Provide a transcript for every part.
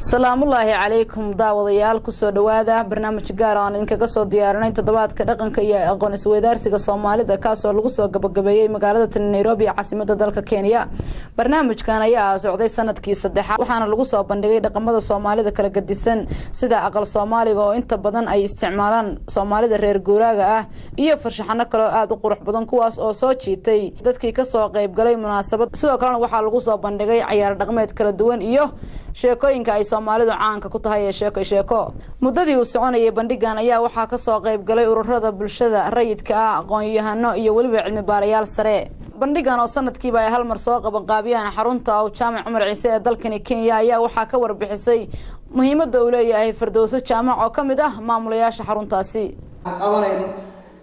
السلام الله عليكم داوديال كسو دوادا برنامج gaar ah in kaga soo diyaarinay toddobaadka dhaqanka iyo aqoon isweydaarsiga Soomaalida kaas oo lagu soo gabagabeeyay magaalada Nairobi caasimadda dalka Kenya barnaamijkan ayaa socday sanadkii 3 waxaana lagu soo bandhigay dhaqamada Soomaalida kala gadisan sida aqal Soomaaliga oo inta badan ay isticmaalaan Soomaalida reer guuraaga ah iyo farshaxano kale oo aad u qurux badan kuwaas oo soo jiitay dadkii ka soo qayb galay munaasabad sidoo kale waxa lagu soo bandhigay ciyaar dhaqameed kala duwan iyo sheekooyinka ay Soomaalidu caanka ku tahay sheeko muddadii uu soconayay bandhigan ayaa waxa ka soo qayb galay ururada bulshada rayidka ah aqoon-yahano iyo waliba cilmi baarayaal sare bandhigan oo sanadkiiba ay hal mar soo qaban qaabiyaan xarunta Jaamac Umar Ciise ee dalkani Kenya ayaa waxa ka warbixisay muhiimadda uu leeyahay Firdawso Jaamac oo kamid ah maamulayaasha xaruntaasi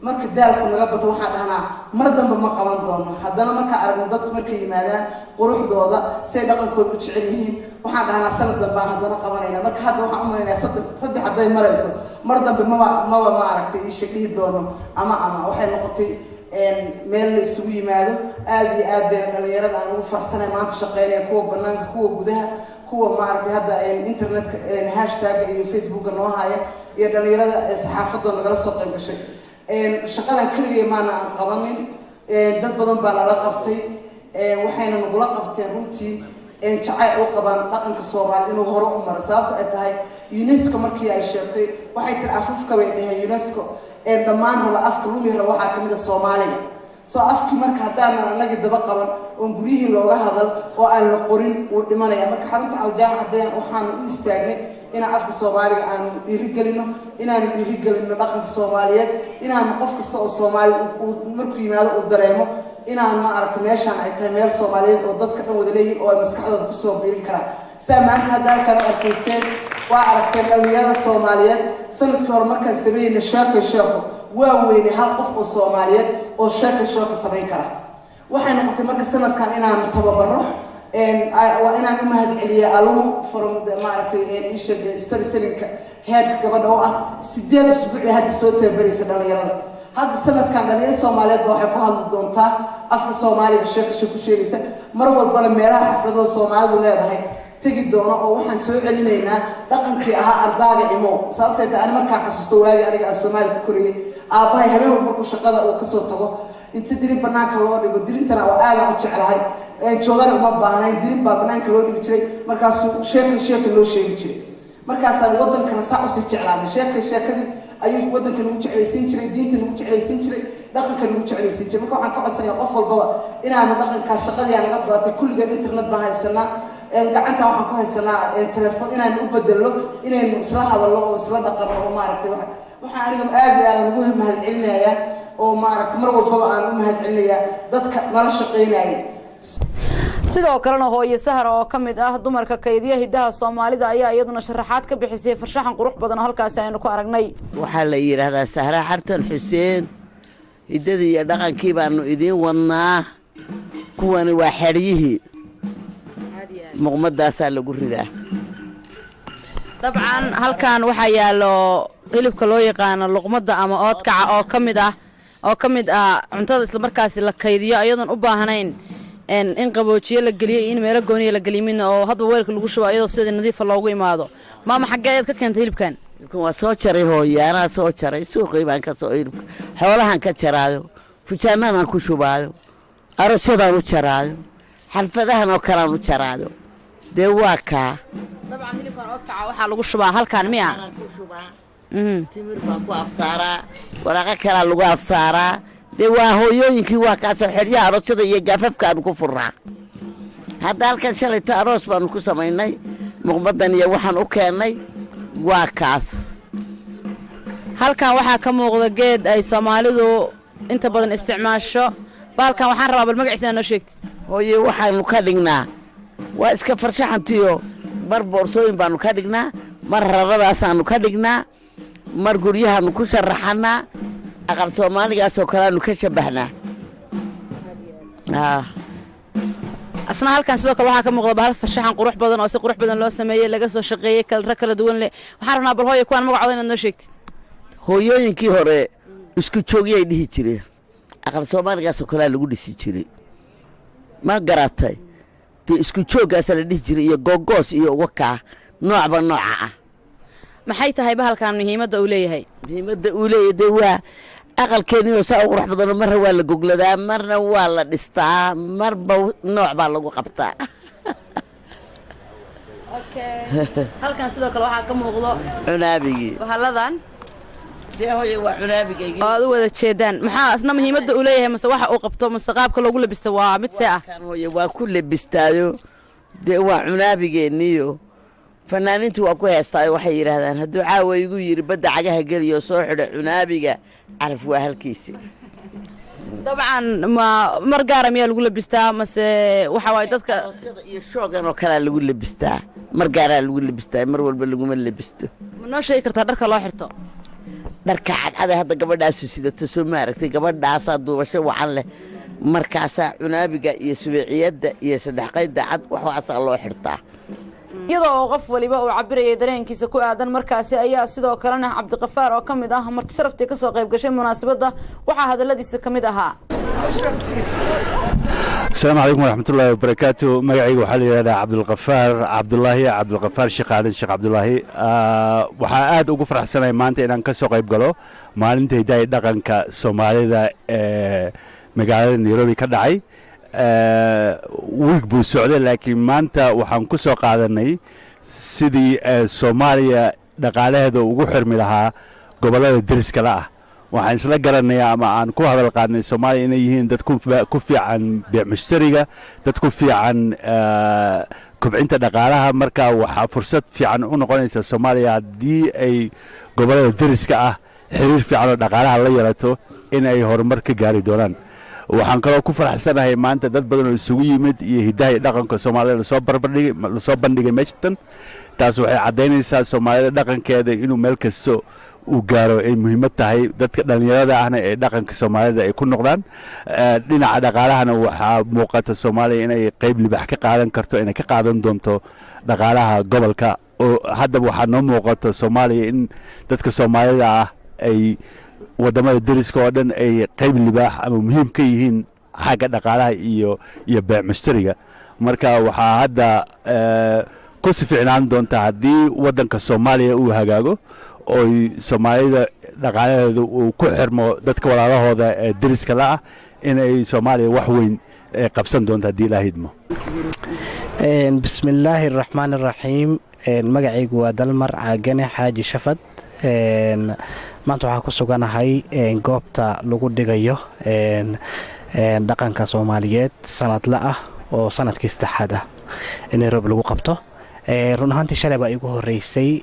marka daalku naga bato waxa dhahnaa mar dambe ma qaban doono haddana marka aragno dadku markay yimaadaan quruxdooda say dhaqankooda u jecel yihiin waxaan dhahnaa sanad dambe haddana qabanayna marka hadda waxaan u maleynayaa saddex hadday marayso mar dambe maba ma aragtay ii sheegii doono ama waxay noqotay meel la isugu yimaado aad iyo aad bay dhalinyarada aan ugu faraxsanay maanta shaqeynaya kuwa banaanka kuwa gudaha kuwa maaragtay hadda internetka hashtag iyo facebooka noo haya iyo dhalinyarada saxaafadda nagala soo qayb gashay shaqadan kaliya maana aan qabanin dad badan baa nala qabtay waxayna nagula qabteen runtii jacayl u qabaan dhaqanka Soomaaliya inuu hore u maro sababta ay tahay UNESCO markii ay sheegtay waxay tir afafka way dhahay UNESCO dhammaan raba afka lumira waxaa kamid ah Soomaaliya soo afki marka hadaan anaga daba qaban oo guriyihii looga hadal oo aan la qorin uu dhimanaya marka xarunta Jaamac hadaan waxaan u istaagnay in afka Soomaaliga aan dhiirigelino inaan dhiirigelino dhaqanka Soomaaliyeed inaan qof kasta oo Soomaali markuu yimaado uu dareemo inaan ma aragtay meeshan ay tahay meel Soomaaliyeed oo dadka dhan wada leeyihiin oo maskaxdooda ku soo biirin karaan maanta hadaan kala arkayseen waa aragtay dhalinyarada Soomaaliyeed sanadkii hore markaan sameeyay sheeko waa weynay hal qof oo Soomaaliyeed oo sheeko sameyn kara waxay noqotay marka sanadkan inaan tababaro waa inaan u mahad celiyo alumu from the maaragtay storytelling heerka gabadha oo ah 8 usbuuc hadda soo tababaraysa dhalinyarada hadda sanadkan dhalinyarada Soomaaliyeed waxay ku hadli doontaa afka Soomaaliga sheeko ku sheegaysa mar walba meelaha xafladooda Soomaalidu leedahay tagi doono oo waxaan soo celinaynaa dhaqankii ahaa ardaaga imo sababtoo ah markaan xasuusto waagi aniga Soomaaliga ku koriyay aabahay habeen walba ku shaqada uu ka soo tago inta diri banaanka loo dhigo dirintana waa aad u jecelahay joogana uma baahnayn dirin baa banaanka loo dhigi jiray markaas sheeko loo sheegi jiray markaas wadankana sax u si jeclaaday sheekadii ayuu wadanka lagu jeclaysiin jiray diinta lagu jeclaysiin jiray dhaqanka lagu jeclaysiin jiray marka waxaan ka codsanayaa qof walba inaan dhaqanka shaqadii aan naga baatay kulliga internet baa haysanaa gacanta waxaan ku haysanaa telefoon inaan u bedelo inaynu isla hadalno oo isla dhaqanno oo maaragtay waxaan aniga aad iyo aad ugu mahad celinayaa oo maaragtay mar walba aan u mahad celinayaa dadka nala shaqeynaya sidoo kalena hooyo Sahar oo kamid ah dumarka kaydiya hidaha Soomaalida ayaa iyaduna sharaxaad ka bixisay farshaxan qurux badan oo halkaas aynu ku aragnay waxa la yiraahdaa Sahra Xartan Xuseen hidadii iyo dhaqankii baanu idin wadnaa kuwani waa xariyihi muqmadaasa lagu ridaa dabcan halkan waxa yaalo hilibka loo yaqaan luqmada ama oodkaca oo kamid ah cuntada isla markaas la kaydiyo ayadan u baahnayn in qaboojiye la galiyo in meelo gooniye la galiyo oo hadba weelka lagu shubo ayadoo sida nadiif loogu imaado maama xageed ka keentay hilibkan waa soo jaray hooyaana soo jaray suuqii baan ka soo hilibka xoolahan ka jaraayo fujaanadaan ku shubaayo arashadaan u jaraayo xalfadahan oo kale aan u jaraayo dee waa kaa dabcan hilibkan oodkaca waxaa lagu shubaa halkan miya timir baan ku afsaaraa waraaqa kale lagu afsaaraa dee waa hooyooyinkii waa kaasoo xeryaha aroosyada iyo gaafafkaanu ku furnaa hadda halkan shalayto aroos baanu ku samaynay muqmadan iyo waxaan u keennay waa kaas halkan waxaa ka muuqda geed ay Soomaalidu inta badan isticmaasho baalkan waxaan rabaa bal magaciisa noo sheegtid hooyo waxaanu ka dhignaa waa iska farshaxantiyo mar boorsooyin baanu ka dhignaa mar raradaasanu ka dhignaa mar guryahaanu ku sharaxanaa aqal Soomaaligaas oo kale aanu ka shabahnaa asna halkan sidoo kale waxaa ka muuqda bahal farshaxan qurux badan oo si qurux badan loo sameeyey laga soo shaqeeyey kala duwan leh waxaan rabnaa bal hooyo kuwaan magacooda inaad noo sheegtid hooyooyinkii hore isku joogiyay dhihi jireen aqal soomaaligaasoo kalea lagu dhisi jiray ma garatay dee isku jooggaasa la dhihi jiray iyo googoos iyo wakaa noocba nooca ah maxay tahay bahalkan muhiimadda uu leeyahay dee waa aqalkeenniyoo saa u qurux badano marna waa la gogladaa marna waa la dhistaa marba nooc baa lagu qabtaa halkan sidoo kale waxaa ka muuqdo cunaabigii bahalladan dee hooye waa cunaabigaygii oo aad u wada jeedaan maxaa isna muhiimadda uu leeyahay mase waxa uu qabto mase qaabka loogu labisto waa mid see ah hooye waa ku labistaayo dee waa cunaabigeeniyo fanaaniintu waa ku heestaayo waxay yidhaahdaan hadduu caawa igu yidhi badda cagaha geliyo soo xidho cunaabiga caraf waa halkiisi dabcan mar gaara miyaa lagu labistaa mase waxa waaye dadka iyo shoogan oo kalea lagu labistaa mar gaaraa lagu labistaa mar walba laguma labisto ma noo sheegi kartaa dharka loo xirto dharka cadcada hadda gabadhaasu sidato soo maaragtay gabadhaasaa duubasho wacan leh markaasaa cunaabiga iyo subeeciyadda iyo saddexqaydda cad waxaasaa loo xirtaa iyadoo oo qof waliba uu cabirayay dareenkiisa ku aadan markaasi ayaa sidoo kalena cabdiqafaar oo ka mid ah marti sharaftii ka soo qayb gashay munaasabadda waxaa hadalladiisa ka mid ahaa السلام عليكم ورحمة الله وبركاته مقعي وحالي أنا عبد الغفار شيخ عادل شيخ عبد الله وحاad ugu faraxsanahay maanta inaan ka soo qayb galo maalinta hidaaya dhaqanka Soomaalida magaalada Nairobi ka dhacay wiig buu socday laakiin maanta waxaan ku soo qaadanay sidii Soomaaliya dhaqaalaheeda ugu xirmi lahaa gobolada deriska la ah waxaan isla garanayaa ama aan ku hadal qaadnay Soomaaliya inay yihiin dad ku fiican beec mushtariga dad ku fiican kobcinta dhaqaalaha marka waxaa fursad fiican u noqonaysa Soomaaliya haddii ay gobolada deriska ah xiriir fiican oo dhaqaalaha la yeelato in ay horumar ka gaari doonaan waxaan kaloo ku faraxsanahay maanta dad badan oo isugu yimid iyo hidaha dhaqanka Soomaaliya la soo bandhigay meeshan taas waxay cadeynaysaa Soomaalida dhaqankeeda inuu meel kasto uu gaaro ay muhiimad tahay dadka dhalinyarada ahna ee dhaqanka Soomaalida ay ku noqdaan dhinaca dhaqaalahana waxaa muuqata Soomaaliya inay qayb libax ka qaadan karto inay ka qaadan doonto dhaqaalaha gobolka oo hadda waxaa noo muuqato Soomaaliya in dadka Soomaalida ah ay wadamada deriska oo dhan ay qayb libax ama muhiim ka yihiin xagga dhaqaalaha iyo beec mushtariga marka waxaa hadda ku sificnaan doonta haddii wadanka Soomaaliya uu hagaago oo Soomaalida dhaqaalaheedu uu ku xirmo dadka walaalahooda ee deriska la ah inay Soomaaliya wax weyn qabsan doonto haddii la hidmo bismillaahi raxmaani raxiim magacaygu waa Dalmar Caagane Xaaji Shafad maanta waxaa ku suganahay goobta lagu dhigayo dhaqanka Soomaaliyeed sanadla ah oo sanadkii saddexaad ah in Nairobi lagu qabto run ahaantii shalay baa igu horeysay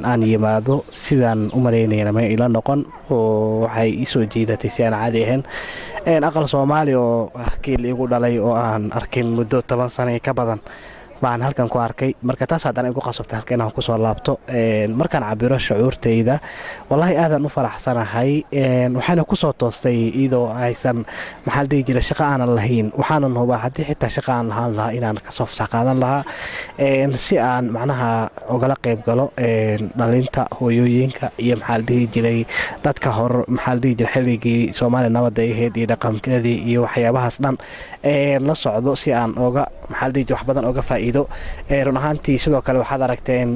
aan yimaado sidaan u malaynayna ma ila noqon oo waxay ii soo jeedatay si aan caadi ahayn aqal Soomaali oo kiil igu dhalay oo aan arkin muddo 10 sano ka badan baan halkan ku arkay marka taas haddana igu qasabtay halkan aan ku soo laabto markaan cabiro shucuurtayda wallahi aadan u faraxsanahay waxaana ku soo toostay iyadoo aysan maxaa dhihi jiray shaqo aan lahayn waxaan hubaa haddii xitaa shaqo aan lahaan lahaa inaan ka soo fasax qaadan lahaa si aan macnaha ogala qayb galo dhalinta hooyooyinka iyo maxaa dhihi jiray dadka hor maxaa dhihi jiray xilligii Soomaaliya nabadda ahayd iyo dhaqankeedii iyo waxyaabahaas dhan la socdo si aan oga maxaa dhihi jiray wax badan oga faa'iido run ahaantii sidoo kale waxaad aragteen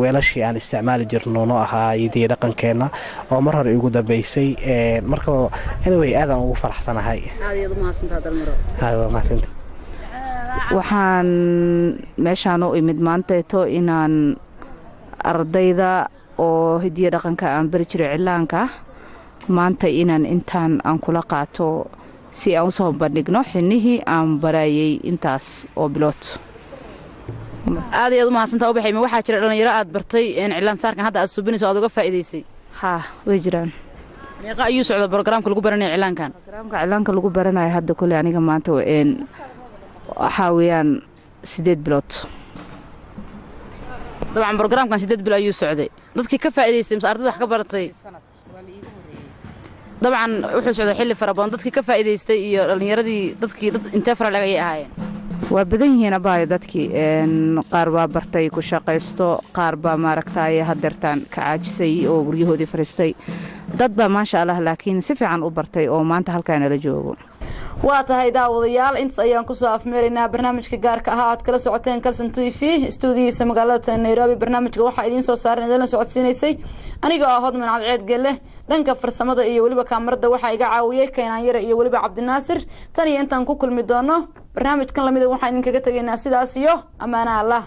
weelashii aan isticmaali jirno noo ahaa yidii dhaqankeena oo mar hore igu dambeysay marka anyway aadan ugu faraxsanahay waxaan meeshaan u imid maanteeto inaan ardayda oo hidiyo dhaqanka aan bari jiray cilaanka maanta inaan intaan aan kula qaato si aan u soo bandhigno xinihii aan barayay intaas oo bilood aad iyo aad u mahadsantaa ubaxay ma waxaa jira dhalinyaro aad bartay cilaan saarkan hadda aad subinayso aad uga faa'iidaysay haa way jiraan meeqa ayuu socda barnaamijka lagu baranayo cilaankan cilaanka lagu baranayo hadda kule aniga maanta waxaa weeyaan 8 bilood dabcan barnaamijkan 8 bilood ayuu socday dadkii ka faa'iidaystay mise ardayda wax ka baratay dabcan wuxuu socday xilli fara badan dadkii ka faa'iidaystay iyo dhalinyaradii dadkii dad intee fara laga ahaayeen waa badan yihiin abaayo dadkii qaar baa bartay ku shaqaysto qaar baa maaragtay hadeertaan ka caajisay oo guryahoodii fariistay dad baa maasha Allah laakiin si fiican u bartay oo maanta halkaan la joogo waa tahay daawadayaal intaas ayaan ku soo afmeeraynaa barnaamijka gaarka ah aad kala socoteen Kalson TV stuudiyiisa magaalada Nairobi barnaamijka waxa idin soo saaran idin socodsiinaysay aniga ah Hodman Cadceed Gelle dhanka farsamada iyo waliba kaamirada waxa iga caawiyay Keenan Yare iyo waliba Cabdinaasir tan iyo intaan ku kulmi doono barnaamijkan lamida waxa idin kaga tageynaa sidaas iyo amaana Allah